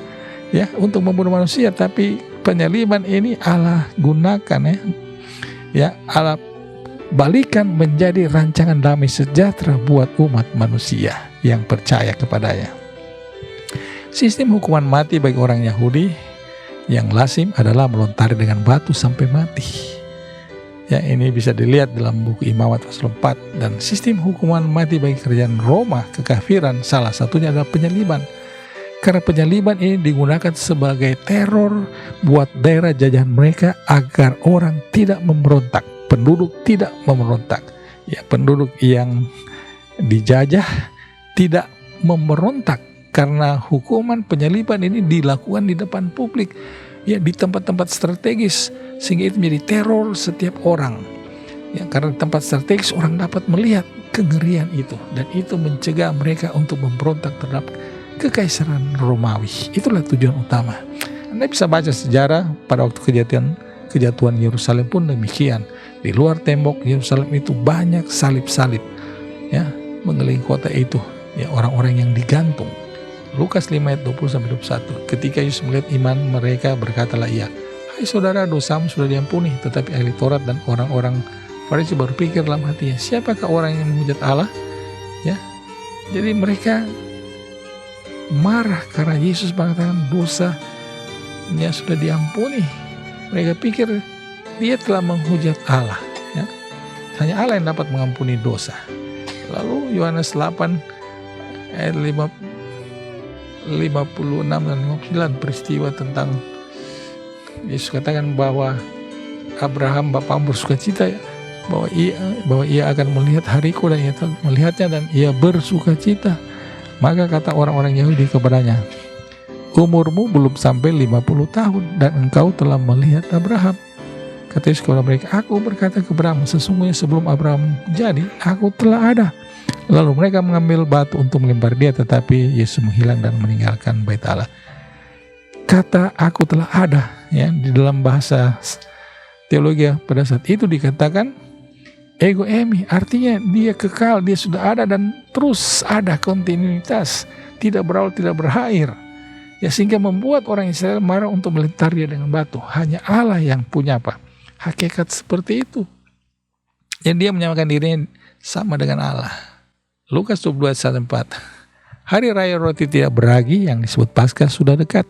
ya untuk membunuh manusia, tapi penyaliban ini Allah gunakan ya Allah balikan menjadi rancangan damai sejahtera buat umat manusia yang percaya kepadanya. Sistem hukuman mati bagi orang Yahudi yang lazim adalah melontari dengan batu sampai mati. Ya, ini bisa dilihat dalam buku Imamat pasal 4. Dan sistem hukuman mati bagi kerajaan Roma kekafiran salah satunya adalah penyaliban. Karena penyaliban ini digunakan sebagai teror buat daerah jajahan mereka agar orang tidak memberontak, penduduk tidak memberontak. Ya, penduduk yang dijajah tidak memberontak karena hukuman penyaliban ini dilakukan di depan publik, ya, di tempat-tempat strategis, sehingga itu menjadi teror setiap orang. Ya, karena di tempat strategis orang dapat melihat kengerian itu, dan itu mencegah mereka untuk memberontak terhadap kekaisaran Romawi. Itulah tujuan utama. Anda bisa baca sejarah pada waktu kejatuhan Yerusalem pun demikian. Di luar tembok Yerusalem itu banyak salib-salib, ya, mengelilingi kota itu, ya, orang-orang yang digantung. Lukas 5 ayat 20-21. Ketika Yesus melihat iman mereka, berkatalah ia, hai saudara, dosamu sudah diampuni. Tetapi ahli Taurat dan orang-orang Farisi berpikir dalam hatinya, siapakah orang yang menghujat Allah? Ya, jadi mereka marah karena Yesus mengatakan dosanya sudah diampuni. Mereka pikir dia telah menghujat Allah. Ya, hanya Allah yang dapat mengampuni dosa. Lalu Yohanes 8 ayat 56 dan 59, peristiwa tentang Yesus katakan bahwa Abraham bapakmu bersukacita, bahwa ia akan melihat hariku, dan ia telah melihatnya dan ia bersukacita. Maka kata orang-orang Yahudi kepadanya, umurmu belum sampai 50 tahun dan engkau telah melihat Abraham. Kata Yesus kepada mereka, aku berkata kepada-mu, sesungguhnya sebelum Abraham jadi, aku telah ada. Lalu mereka mengambil batu untuk melempar dia, tetapi Yesus menghilang dan meninggalkan bait Allah. Kata aku telah ada, ya, di dalam bahasa teologi pada saat itu dikatakan ego eimi, artinya dia kekal, dia sudah ada dan terus ada, kontinuitas, tidak berawal, tidak berakhir. Ya, sehingga membuat orang Israel marah untuk melempar dia dengan batu. Hanya Allah yang punya hakikat seperti itu. Yang dia menyamakan dirinya sama dengan Allah. Lukas 22:1-4. Hari raya roti tidak beragi yang disebut Paskah sudah dekat.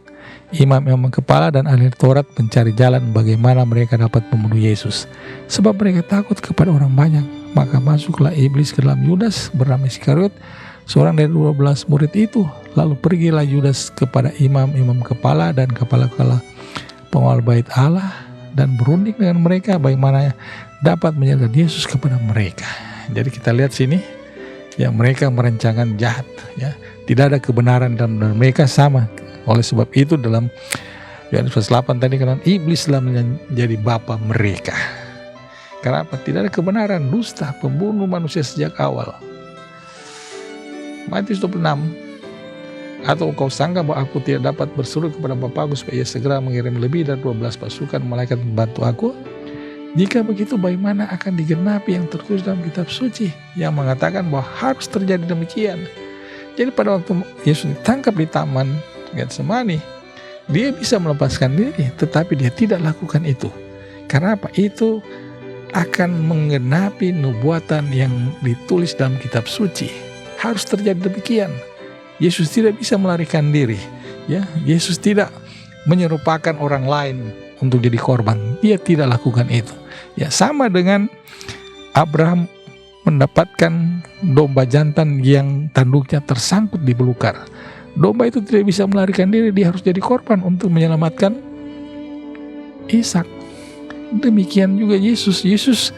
Imam-imam kepala dan ahli Taurat mencari jalan bagaimana mereka dapat membunuh Yesus, sebab mereka takut kepada orang banyak. Maka masuklah iblis ke dalam Yudas bernama Iskariot, seorang dari 12 murid itu. Lalu pergilah Yudas kepada imam-imam kepala dan kepala-kepala pengawal bait Allah, dan berunding dengan mereka bagaimana dapat menyerahkan Yesus kepada mereka. Jadi kita lihat sini, ya, mereka merencanakan jahat, ya. Tidak ada kebenaran dalam mereka sama. Oleh sebab itu dalam Yohanes 8 tadi kan iblis telah menjadi bapa mereka. Karena apa? Tidak ada kebenaran, dusta, pembunuh manusia sejak awal. Matius 26. Atau kau sangka bahwa aku tidak dapat berseru kepada Bapakku supaya ia segera mengirim lebih dari 12 pasukan malaikat membantu aku? Jika begitu, bagaimana akan digenapi yang tertulis dalam kitab suci yang mengatakan bahwa harus terjadi demikian? Jadi pada waktu Yesus ditangkap di taman Getsemani, dia bisa melepaskan diri, tetapi dia tidak lakukan itu. Karena apa? Itu akan menggenapi nubuatan yang ditulis dalam kitab suci. Harus terjadi demikian. Yesus tidak bisa melarikan diri, ya. Yesus tidak menyerupakan orang lain untuk jadi korban. Dia tidak lakukan itu. Ya, sama dengan Abraham mendapatkan domba jantan yang tanduknya tersangkut di belukar. Domba itu tidak bisa melarikan diri, dia harus jadi korban untuk menyelamatkan Ishak. Demikian juga Yesus. Yesus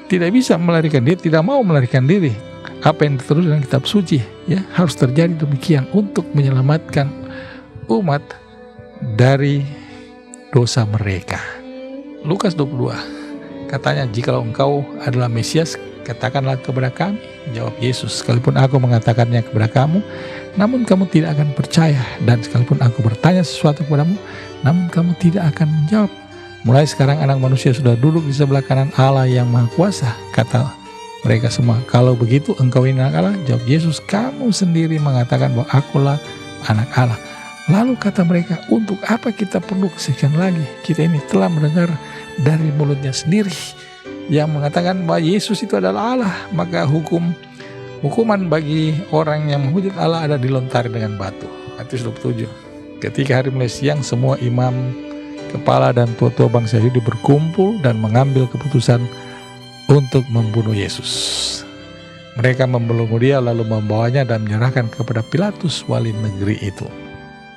tidak bisa melarikan diri, tidak mau melarikan diri. Apa yang tertulis dalam kitab suci, ya, harus terjadi demikian untuk menyelamatkan umat dari dosa mereka. Lukas 22 katanya, jikalau engkau adalah Mesias, katakanlah kepada kami. Jawab Yesus, sekalipun aku mengatakannya kepada kamu, namun kamu tidak akan percaya, dan sekalipun aku bertanya sesuatu kepadamu, namun kamu tidak akan menjawab. Mulai sekarang anak manusia sudah duduk di sebelah kanan Allah yang Maha Kuasa. Kata mereka semua, kalau begitu engkau ini anak Allah? Jawab Yesus, kamu sendiri mengatakan bahwa akulah anak Allah. Lalu kata mereka, untuk apa kita perlu kesaksian lagi? Kita ini telah mendengar dari mulutnya sendiri yang mengatakan bahwa Yesus itu adalah Allah. Maka hukuman bagi orang yang menghujat Allah ada dilontari dengan batu. Matius 27. Ketika hari mulai siang, semua imam, kepala dan tua-tua bangsa Yahudi berkumpul dan mengambil keputusan untuk membunuh Yesus. Mereka membelenggu dia lalu membawanya dan menyerahkan kepada Pilatus, wali negeri itu.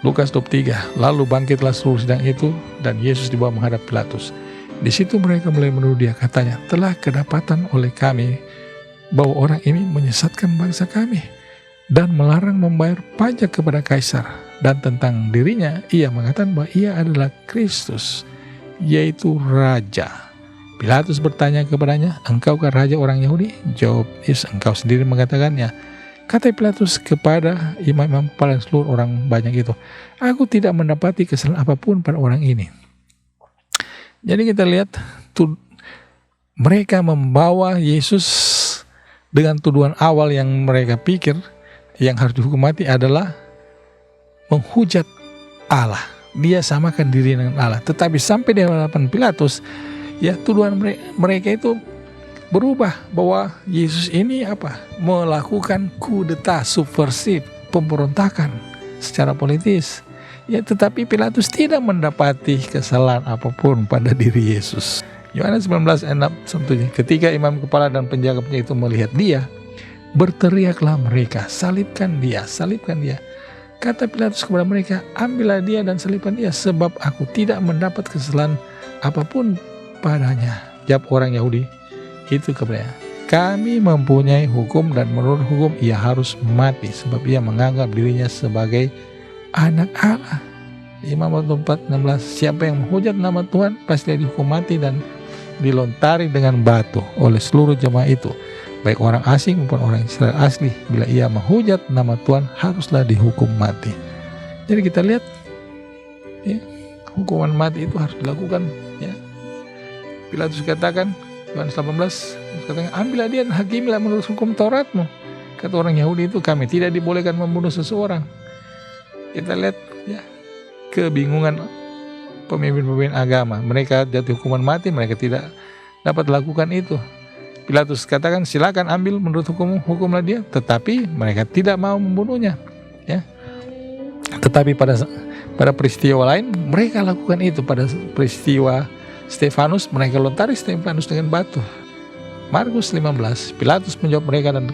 Lukas 23. Lalu bangkitlah seluruh sidang itu dan Yesus dibawa menghadap Pilatus. Di situ mereka mulai menuduh dia, katanya, telah kedapatan oleh kami bahwa orang ini menyesatkan bangsa kami dan melarang membayar pajak kepada Kaisar, dan tentang dirinya ia mengatakan bahwa ia adalah Kristus, yaitu Raja. Pilatus bertanya kepadanya, engkaukah raja orang Yahudi? Jawab Yesus, engkau sendiri mengatakannya. Kata Pilatus kepada imam-imam kepala dan seluruh orang banyak itu, aku tidak mendapati kesalahan apapun pada orang ini. Jadi kita lihat mereka membawa Yesus dengan tuduhan awal yang mereka pikir yang harus dihukum mati adalah menghujat Allah. Dia samakan diri dengan Allah. Tetapi sampai di hadapan Pilatus, ya, tuduhan mereka itu berubah bahwa Yesus ini melakukan kudeta, subversif, pemberontakan secara politis. Ya, tetapi Pilatus tidak mendapati kesalahan apapun pada diri Yesus. Yohanes 19 ayat 6-7. Ketika imam kepala dan penjaganya itu melihat dia, berteriaklah mereka, salibkan dia, salibkan dia. Kata Pilatus kepada mereka, ambillah dia dan salibkan dia, sebab aku tidak mendapat kesalahan apapun padanya. Jawab orang Yahudi itu kepadanya, kami mempunyai hukum dan menurut hukum ia harus mati, sebab ia menganggap dirinya sebagai anak Allah. Imam 4:16, siapa yang menghujat nama Tuhan pasti dihukum mati dan dilontari dengan batu oleh seluruh jemaah itu, baik orang asing maupun orang Israel asli. Bila ia menghujat nama Tuhan haruslah dihukum mati. Jadi kita lihat, ya, hukuman mati itu harus dilakukan, ya. Pilatus katakan, Yohanes 18 katakan, ambillah dia dan hakimilah menurut hukum Tauratmu. Kata orang Yahudi itu, kami tidak dibolehkan membunuh seseorang. Kita lihat, ya, kebingungan pemimpin-pemimpin agama. Mereka jatuh hukuman mati, mereka tidak dapat lakukan itu. Pilatus katakan, silakan ambil menurut hukumlah dia, tetapi mereka tidak mau membunuhnya, ya. Tetapi pada peristiwa lain mereka lakukan itu. Pada peristiwa Stefanus, mereka lontari Stefanus dengan batu. Markus 15, Pilatus menjawab mereka dan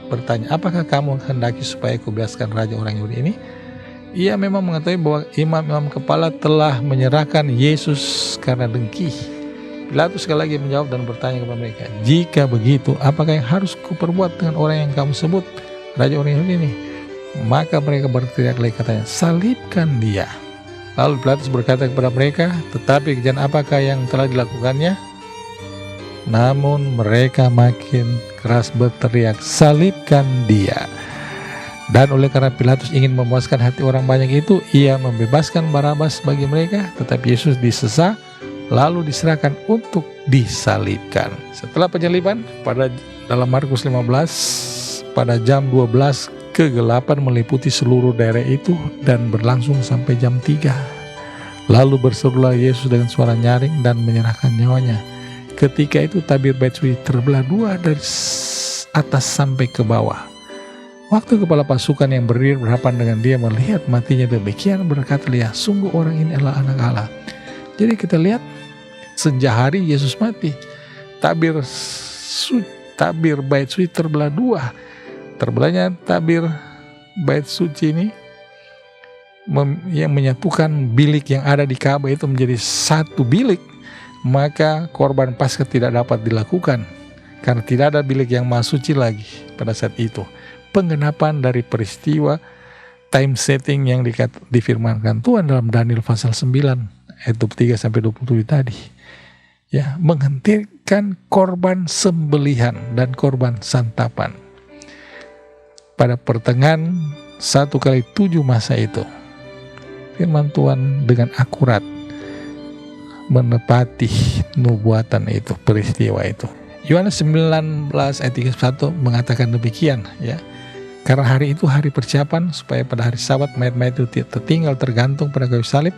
bertanya, apakah kamu hendaki supaya kubebaskan raja orang Yahudi ini? Ia memang mengetahui bahwa imam-imam kepala telah menyerahkan Yesus karena dengki. Pilatus sekali lagi menjawab dan bertanya kepada mereka, jika begitu, apakah yang harus kuperbuat dengan orang yang kamu sebut raja orang Yahudi ini? Maka mereka berteriak lagi katanya, salibkan dia. Lalu Pilatus berkata kepada mereka, tetapi kejadian apakah yang telah dilakukannya? Namun mereka makin keras berteriak, salibkan dia. Dan oleh karena Pilatus ingin memuaskan hati orang banyak itu, ia membebaskan Barabas bagi mereka, tetapi Yesus disesah, lalu diserahkan untuk disalibkan. Setelah penyaliban, dalam Markus 15, pada jam 12, kegelapan meliputi seluruh daerah itu dan berlangsung sampai jam 3. Lalu berserulah Yesus dengan suara nyaring dan menyerahkan nyawanya. Ketika itu tabir bait suci terbelah dua dari atas sampai ke bawah. Waktu kepala pasukan yang berdiri berhadapan dengan dia melihat matinya demikian, berkata, lihat, sungguh orang ini adalah anak Allah. Jadi kita lihat sejak hari Yesus mati, tabir bait suci terbelah dua. Terbelahnya tabir bait suci ini yang menyatukan bilik yang ada di Ka'bah itu menjadi satu bilik, maka korban Paskah tidak dapat dilakukan karena tidak ada bilik yang maha suci lagi pada saat itu. Penggenapan dari peristiwa time setting yang difirmankan Tuhan dalam Daniel pasal 9 ayat 23 sampai 27 tadi. Ya, menghentikan korban sembelihan dan korban santapan. Pada pertengahan 1x7 masa itu, firman Tuhan dengan akurat menepati nubuatan itu, peristiwa itu. Yohanes 19 ayat 31 mengatakan demikian, ya. Karena hari itu hari persiapan, supaya pada hari Sabat mayat-mayat itu tertinggal tergantung pada kayu salib.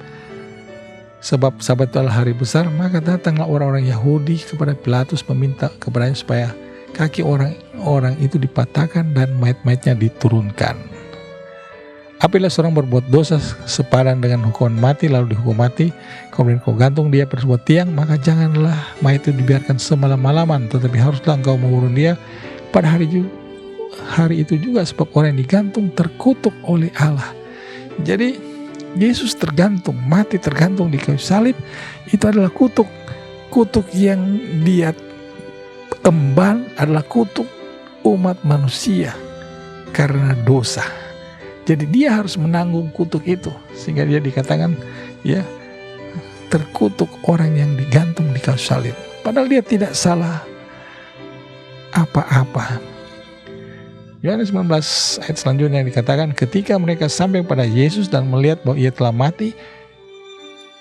Sebab Sabat itu adalah hari besar, maka datanglah orang-orang Yahudi kepada Pilatus meminta kepadanya supaya kaki orang-orang itu dipatahkan dan mayat-mayatnya diturunkan. Apabila seorang berbuat dosa sepadan dengan hukuman mati lalu dihukum mati, kemudian kau gantung dia pada sebuah tiang, maka janganlah mayat itu dibiarkan semalam-malaman, tetapi haruslah engkau mengurung dia pada hari itu juga, sebab orang yang digantung terkutuk oleh Allah. Jadi Yesus tergantung, mati tergantung di kayu salib, itu adalah kutuk yang dia emban adalah kutuk umat manusia karena dosa. Jadi dia harus menanggung kutuk itu, sehingga dia dikatakan, ya, terkutuk orang yang digantung di kayu salib. Padahal dia tidak salah apa-apa. Yohanes 19 ayat selanjutnya dikatakan, ketika mereka sampai pada Yesus dan melihat bahwa ia telah mati,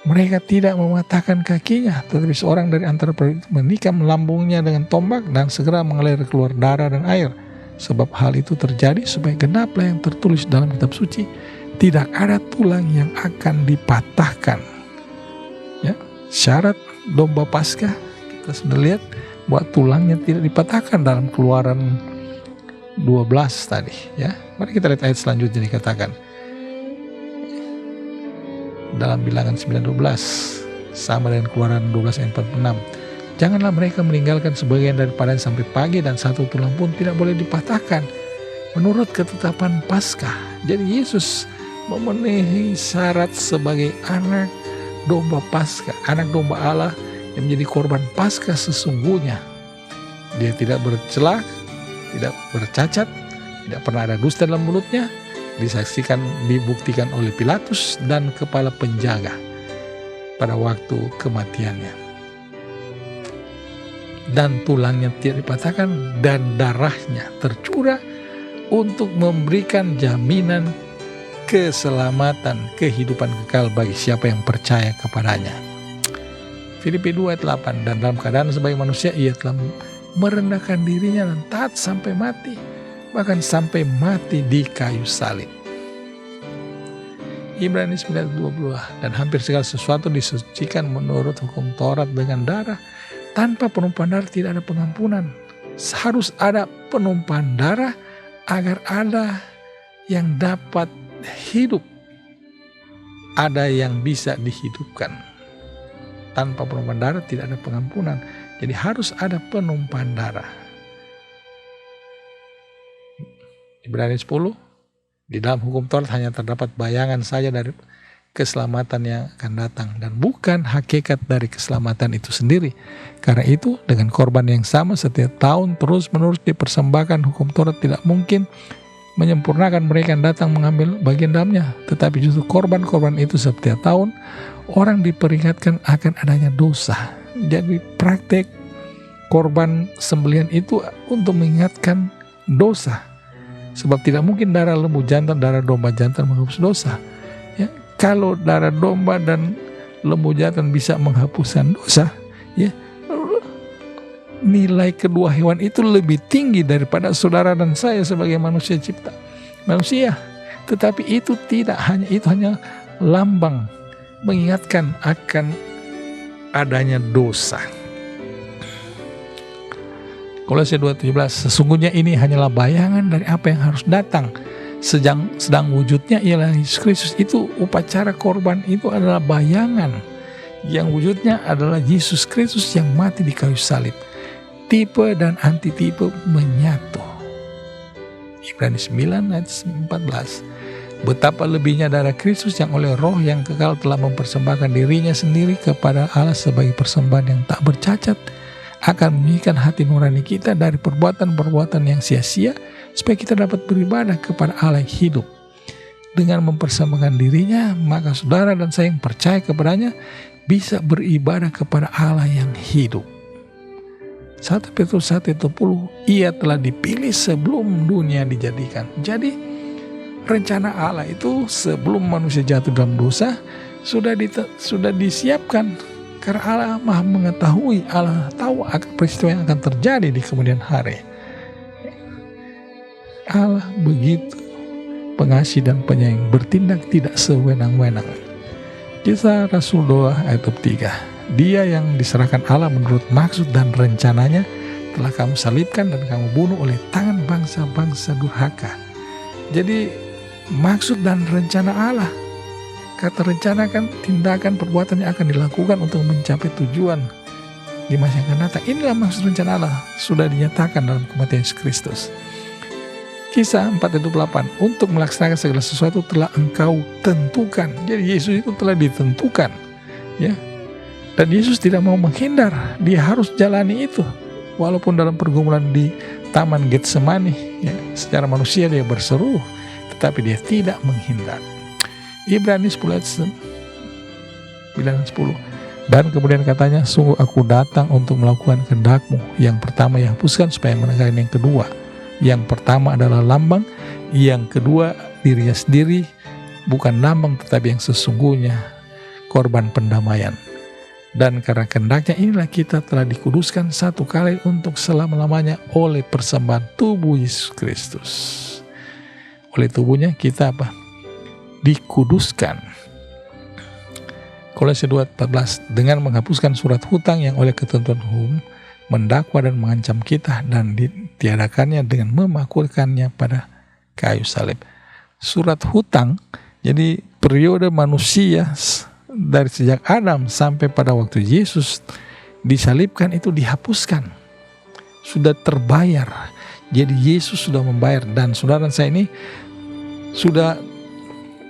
mereka tidak mematahkan kakinya, tetapi seorang dari antara prajurit menikam lambungnya dengan tombak dan segera mengalir keluar darah dan air. Sebab hal itu terjadi supaya genaplah yang tertulis dalam kitab suci, tidak ada tulang yang akan dipatahkan. Ya, syarat domba Paskah kita sudah lihat bahwa tulangnya tidak dipatahkan dalam Keluaran 12 tadi, ya. Mari kita lihat ayat selanjutnya dikatakan dalam Bilangan 9:12 sama dengan Keluaran 12 ayat 46. Janganlah mereka meninggalkan sebagian daripadanya sampai pagi, dan satu tulang pun tidak boleh dipatahkan menurut ketetapan Paskah. Jadi Yesus memenuhi syarat sebagai anak domba Paskah, anak domba Allah yang menjadi korban Paskah sesungguhnya. Dia tidak bercela, tidak bercacat, tidak pernah ada dusta dalam mulutnya, dibuktikan oleh Pilatus dan kepala penjaga pada waktu kematiannya. Dan tulangnya tidak dipatahkan dan darahnya tercurah untuk memberikan jaminan keselamatan, kehidupan kekal bagi siapa yang percaya kepadanya. Filipi 2 ayat 8, dan dalam keadaan sebagai manusia ia telah merendahkan dirinya dan taat sampai mati, bahkan sampai mati di kayu salib. Ibrani 9:20, dan hampir segala sesuatu disucikan menurut hukum Taurat dengan darah. Tanpa penumpahan darah tidak ada pengampunan. Harus ada penumpahan darah agar ada yang dapat hidup, ada yang bisa dihidupkan. Tanpa penumpahan darah tidak ada pengampunan. Jadi harus ada penumpahan darah. Ibrani 10, di dalam hukum Taurat hanya terdapat bayangan saja dari keselamatan yang akan datang dan bukan hakikat dari keselamatan itu sendiri. Karena itu dengan korban yang sama setiap tahun terus-menerus dipersembahkan, hukum Taurat tidak mungkin menyempurnakan mereka yang datang mengambil bagian dalamnya. Tetapi justru korban-korban itu setiap tahun orang diperingatkan akan adanya dosa. Jadi praktek korban sembelihan itu untuk mengingatkan dosa. Sebab tidak mungkin darah lembu jantan, darah domba jantan menghapus dosa. Ya, kalau darah domba dan lembu jantan bisa menghapuskan dosa, ya, nilai kedua hewan itu lebih tinggi daripada saudara dan saya sebagai manusia cipta manusia. Tetapi itu tidak hanya, itu hanya lambang mengingatkan akan adanya dosa. Kolose 2:17, sesungguhnya ini hanyalah bayangan dari apa yang harus datang. Sedang wujudnya ialah Yesus Kristus. Itu upacara korban itu adalah bayangan. Yang wujudnya adalah Yesus Kristus yang mati di kayu salib. Tipe dan antitipe menyatu. Ibrani 9 ayat 14. Betapa lebihnya darah Kristus yang oleh roh yang kekal telah mempersembahkan dirinya sendiri kepada Allah sebagai persembahan yang tak bercacat, akan menyucikan hati nurani kita dari perbuatan-perbuatan yang sia-sia, supaya kita dapat beribadah kepada Allah yang hidup. Dengan mempersembahkan dirinya, maka saudara dan saya yang percaya kepadanya bisa beribadah kepada Allah yang hidup. 1 Petrus 1:10, ia telah dipilih sebelum dunia dijadikan. Jadi rencana Allah itu sebelum manusia jatuh dalam dosa sudah disiapkan. Karena Allah Maha mengetahui, Allah tahu akan peristiwa yang akan terjadi di kemudian hari. Allah begitu pengasih dan penyayang, bertindak tidak sewenang-wenang. Kisah Rasul 2 ayat 3. Dia yang diserahkan Allah menurut maksud dan rencananya telah kamu salibkan dan kamu bunuh oleh tangan bangsa-bangsa durhaka. Jadi maksud dan rencana Allah. Kata rencana kan tindakan perbuatan yang akan dilakukan untuk mencapai tujuan di masa yang akan datang. Inilah maksud rencana Allah, sudah dinyatakan dalam kematian Yesus Kristus. Kisah 4:8, untuk melaksanakan segala sesuatu telah engkau tentukan. Jadi Yesus itu telah ditentukan, ya. Dan Yesus tidak mau menghindar, dia harus jalani itu. Walaupun dalam pergumulan di Taman Getsemani, ya, secara manusia dia berseru, tetapi dia tidak menghindar. Ibrani 10 ayat 9-10. Dan kemudian katanya, sungguh aku datang untuk melakukan kehendak-Mu. Yang pertama yang hapuskan supaya menegakkan yang kedua. Yang pertama adalah lambang, yang kedua dirinya sendiri, bukan lambang tetapi yang sesungguhnya, korban pendamaian. Dan karena kehendaknya inilah kita telah dikuduskan satu kali untuk selama-lamanya oleh persembahan tubuh Yesus Kristus. Oleh tubuhnya kita apa? Dikuduskan. Kolose 2:14, dengan menghapuskan surat hutang yang oleh ketentuan hukum mendakwa dan mengancam kita, dan ditiadakannya dengan memakulkannya pada kayu salib. Surat hutang, jadi periode manusia dari sejak Adam sampai pada waktu Yesus disalibkan itu dihapuskan, sudah terbayar. Jadi Yesus sudah membayar, dan saudara saya ini sudah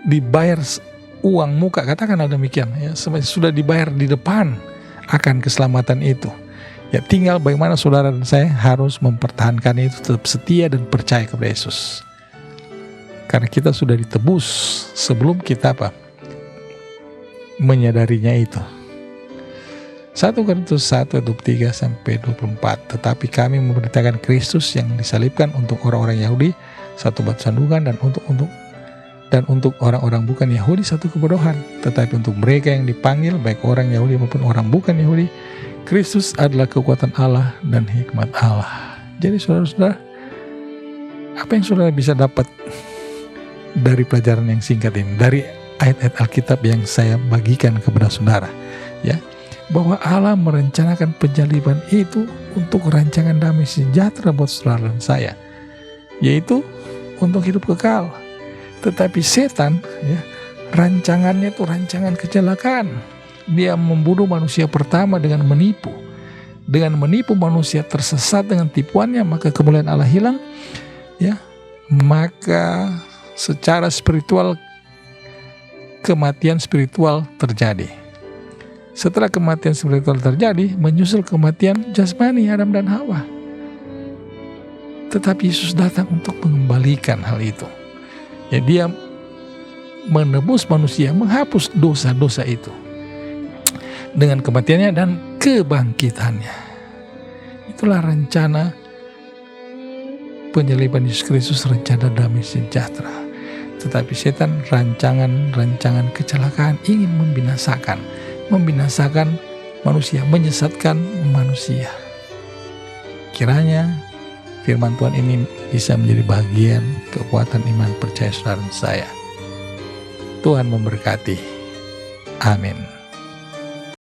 dibayar uang muka, katakanlah demikian, ya, sudah dibayar di depan akan keselamatan itu. Ya, tinggal bagaimana saudara dan saya harus mempertahankan itu, tetap setia dan percaya kepada Yesus. Karena kita sudah ditebus sebelum kita menyadarinya itu. 1 Korintus 1:23-24, tetapi kami memberitakan Kristus yang disalibkan untuk orang-orang Yahudi satu batu sandukan, dan untuk orang-orang bukan Yahudi satu kebodohan. Tetapi untuk mereka yang dipanggil, baik orang Yahudi maupun orang bukan Yahudi, Kristus adalah kekuatan Allah dan hikmat Allah. Jadi saudara-saudara, apa yang saudara bisa dapat dari pelajaran yang singkat ini, dari ayat-ayat Alkitab yang saya bagikan kepada saudara, ya, bahwa Allah merencanakan penyaliban itu untuk rancangan damai sejahtera buat saudara dan saya, yaitu untuk hidup kekal. Tetapi setan, ya, rancangannya itu rancangan kecelakaan. Dia membunuh manusia pertama dengan menipu. dengan menipu manusia tersesat dengan tipuannya, maka kemuliaan Allah hilang, ya. Maka secara spiritual kematian spiritual terjadi. Setelah kematian spiritual terjadi, menyusul kematian jasmani Adam dan Hawa. Tetapi Yesus datang untuk mengembalikan hal itu. Ya, dia menebus manusia, menghapus dosa-dosa itu dengan kematiannya dan kebangkitannya. Itulah rencana penyaliban Yesus Kristus, rencana damai sejahtera. Tetapi setan rancangan kecelakaan ingin membinasakan manusia, menyesatkan manusia. Kiranya firman Tuhan ini bisa menjadi bagian kekuatan iman percaya saudara saya. Tuhan memberkati. Amin.